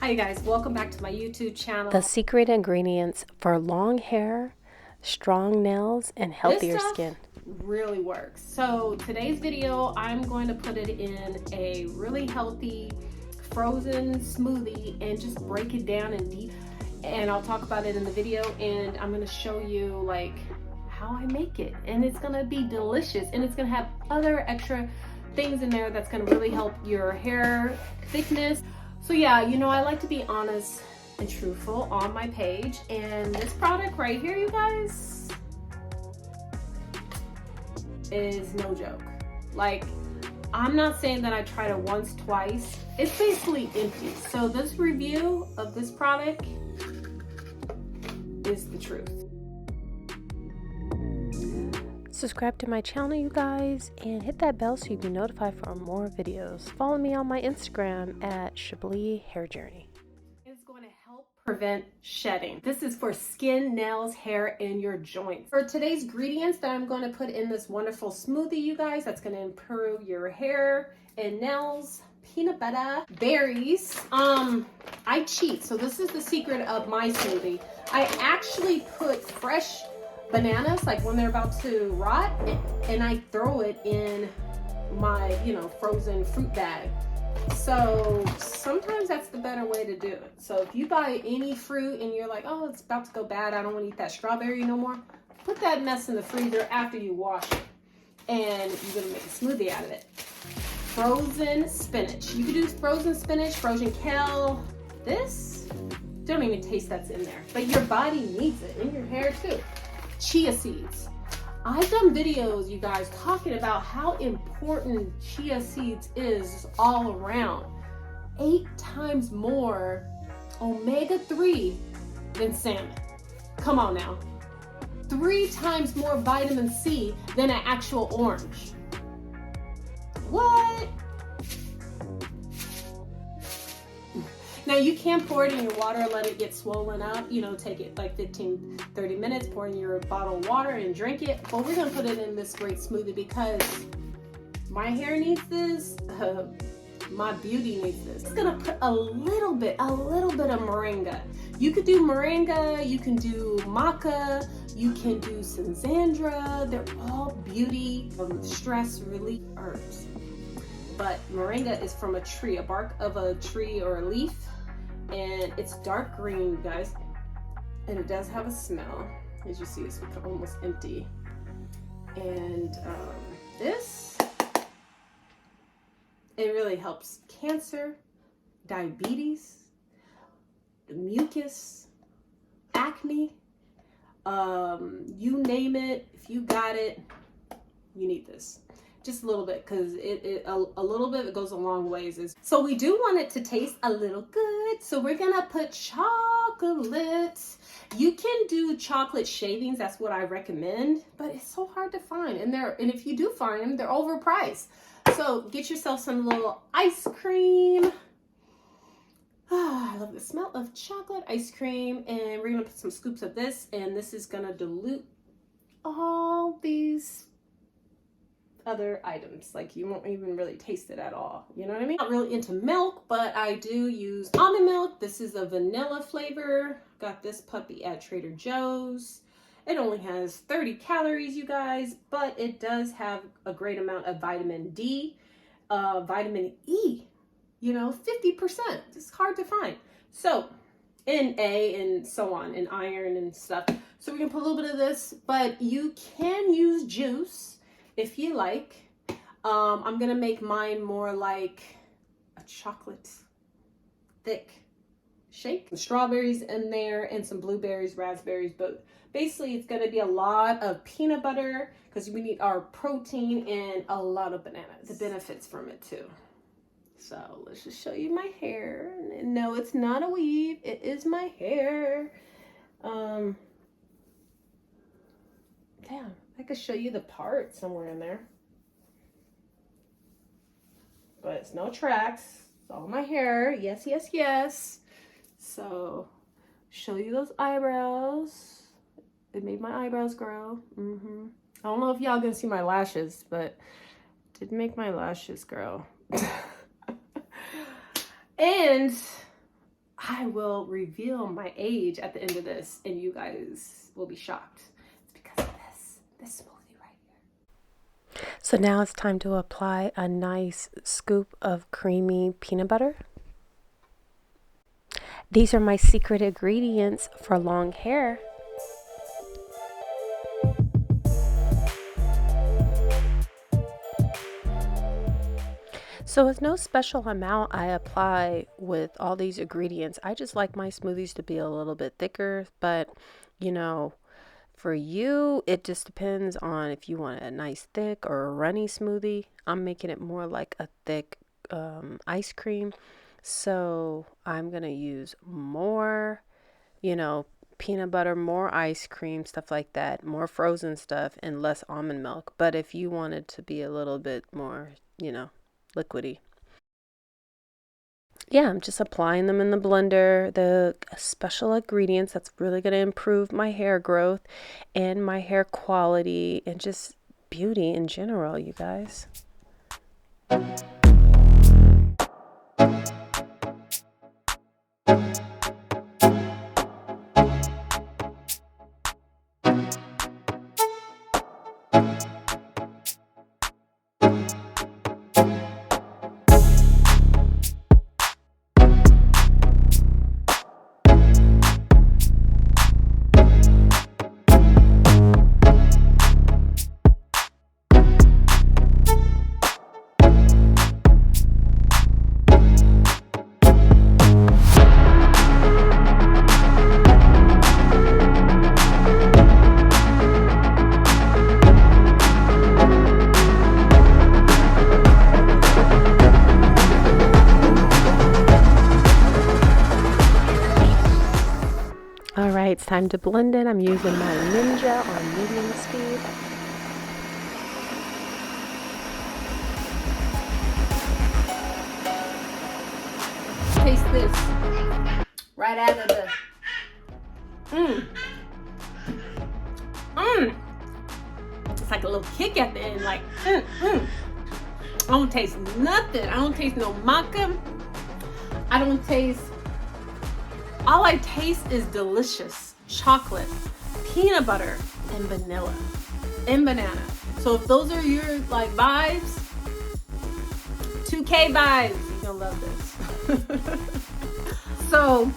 Hi guys, welcome back to my YouTube channel. The secret ingredients for long hair, strong nails, and healthier This stuff skin really works. So today's video, I'm going to put it in a really healthy frozen smoothie and just break it down in deep. And I'll talk about it in the video, and I'm going to show you like how I make it. And it's going to be delicious, and it's going to have other extra things in there that's going to really help your hair thickness. So yeah, you know, I like to be honest and truthful on my page, and this product right here, you guys, is no joke. Like, I'm not saying that I tried it once, twice. It's basically empty. So this review of this product is the truth. Subscribe to my channel, you guys, and hit that bell so you can be notified for more videos. Follow me on my Instagram at Chablee Hair Journey. It's going to help prevent shedding. This is for skin, nails, hair, and your joints. For today's ingredients that I'm going to put in this wonderful smoothie, you guys, that's going to improve your hair and nails: peanut butter, berries. I cheat, so this is the secret of my smoothie. I actually put fresh bananas, like when they're about to rot, and I throw it in my, frozen fruit bag. So sometimes that's the better way to do it. So if you buy any fruit and you're like, oh, it's about to go bad, I don't want to eat that strawberry no more, put that mess in the freezer after you wash it, and you're gonna make a smoothie out of it. Frozen spinach. You could do frozen spinach, frozen kale. This, don't even taste that's in there, but your body needs it, in your hair too. Chia seeds. I've done videos, you guys, talking about how important chia seeds is all around. 8 times more omega-3 than salmon. Come on now. 3 times more vitamin C than an actual orange. What? Now you can pour it in your water, let it get swollen up, take it like 15-30 minutes, pour in your bottle of water and drink it. But we're gonna put it in this great smoothie because my hair needs this, my beauty needs this. It's gonna put a little bit of moringa. You could do moringa, you can do maca, you can do Senzandra. They're all beauty, stress relief herbs. But moringa is from a tree, a bark of a tree or a leaf. And it's dark green, you guys, and it does have a smell. As you see, it's almost empty. And this, it really helps cancer, diabetes, mucus, acne, you name it. If you got it, you need this. Just a little bit, because a little bit, it goes a long ways. So we do want it to taste a little good, so we're gonna put chocolate. You can do chocolate shavings, that's what I recommend, but it's so hard to find, and if you do find them, they're overpriced. So get yourself some little ice cream. I love the smell of chocolate ice cream, and we're gonna put some scoops of this, and this is gonna dilute all these other items. Like, you won't even really taste it at all, you know what I mean? Not really into milk, but I do use almond milk. This is a vanilla flavor. Got this puppy at Trader Joe's. It only has 30 calories, you guys, but it does have a great amount of vitamin D, vitamin E, 50%. It's hard to find. So, and A, and so on, and iron and stuff. So we're gonna put a little bit of this, but you can use juice if you like. I'm gonna make mine more like a chocolate thick shake. Strawberries in there and some blueberries, raspberries, but basically it's gonna be a lot of peanut butter because we need our protein, and a lot of bananas. The benefits from it too. So let's just show you my hair. And no, it's not a weave, it is my hair. Damn, I could show you the part somewhere in there, but it's no tracks. It's all my hair. Yes, yes, yes. So show you those eyebrows. It made my eyebrows grow. I don't know if y'all gonna see my lashes, but it did make my lashes grow. And I will reveal my age at the end of this, and you guys will be shocked. It's because of this smoothie right here. So now it's time to apply a nice scoop of creamy peanut butter. These are my secret ingredients for long hair. So it's no special amount I apply with all these ingredients. I just like my smoothies to be a little bit thicker, but you know, for you, it just depends on if you want a nice thick or a runny smoothie. I'm making it more like a thick ice cream. So I'm going to use more, peanut butter, more ice cream, stuff like that, more frozen stuff, and less almond milk. But if you wanted to be a little bit more, liquidy. Yeah, I'm just applying them in the blender, the special ingredients that's really going to improve my hair growth and my hair quality and just beauty in general, you guys. All right, it's time to blend it. I'm using my Ninja on medium speed. Taste this right out of the It's like a little kick at the end, like I don't taste nothing. I don't taste no maca. I don't taste. All I taste is delicious chocolate, peanut butter, and vanilla, and banana. So if those are your like vibes, 2K vibes, you're gonna love this. So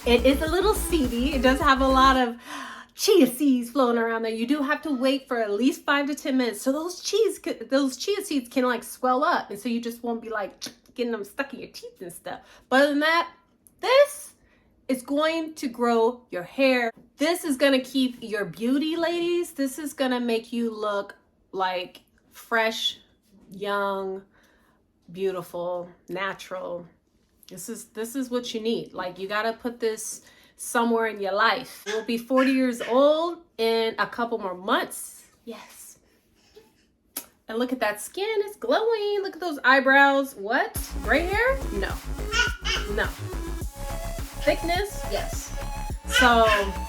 it is a little seedy. It does have a lot of chia seeds floating around there. You do have to wait for at least 5 to 10 minutes. So those chia seeds can like swell up, and so you just won't be like getting them stuck in your teeth and stuff. But other than that, this is going to grow your hair. This is gonna keep your beauty, ladies. This is gonna make you look like fresh, young, beautiful, natural. This is what you need. Like, you gotta put this somewhere in your life. You'll be 40 years old in a couple more months. Yes. And look at that skin, it's glowing. Look at those eyebrows. What? Gray hair? No. No. Thickness? Yes. So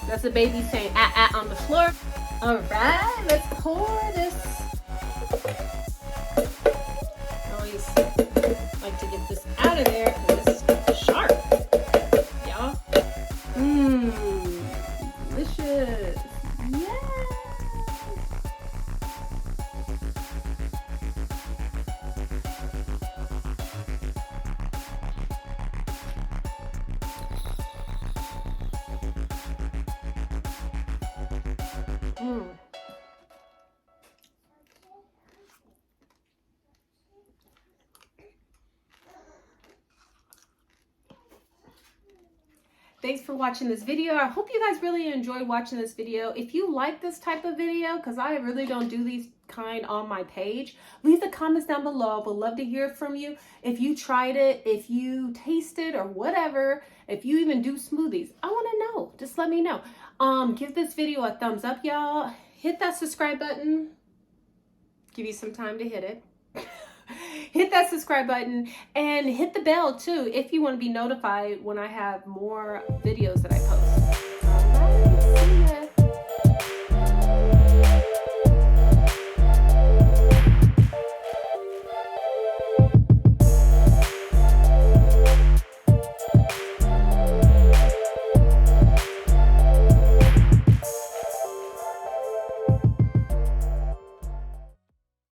that's a baby saying on the floor. All right, let's pour this. I always like to get this out of there because this is sharp. Y'all. Delicious. Yes. Thanks for watching this video. I hope you guys really enjoyed watching this video. If you like this type of video, because I really don't do these kind on my page, leave the comments down below. I would love to hear from you. If you tried it, if you tasted or whatever, if you even do smoothies, I want to know. Just let me know. Give this video a thumbs up, y'all. Hit that subscribe button. Give you some time to hit it. Hit that subscribe button and hit the bell too if you want to be notified when I have more videos that I post. All right, see ya.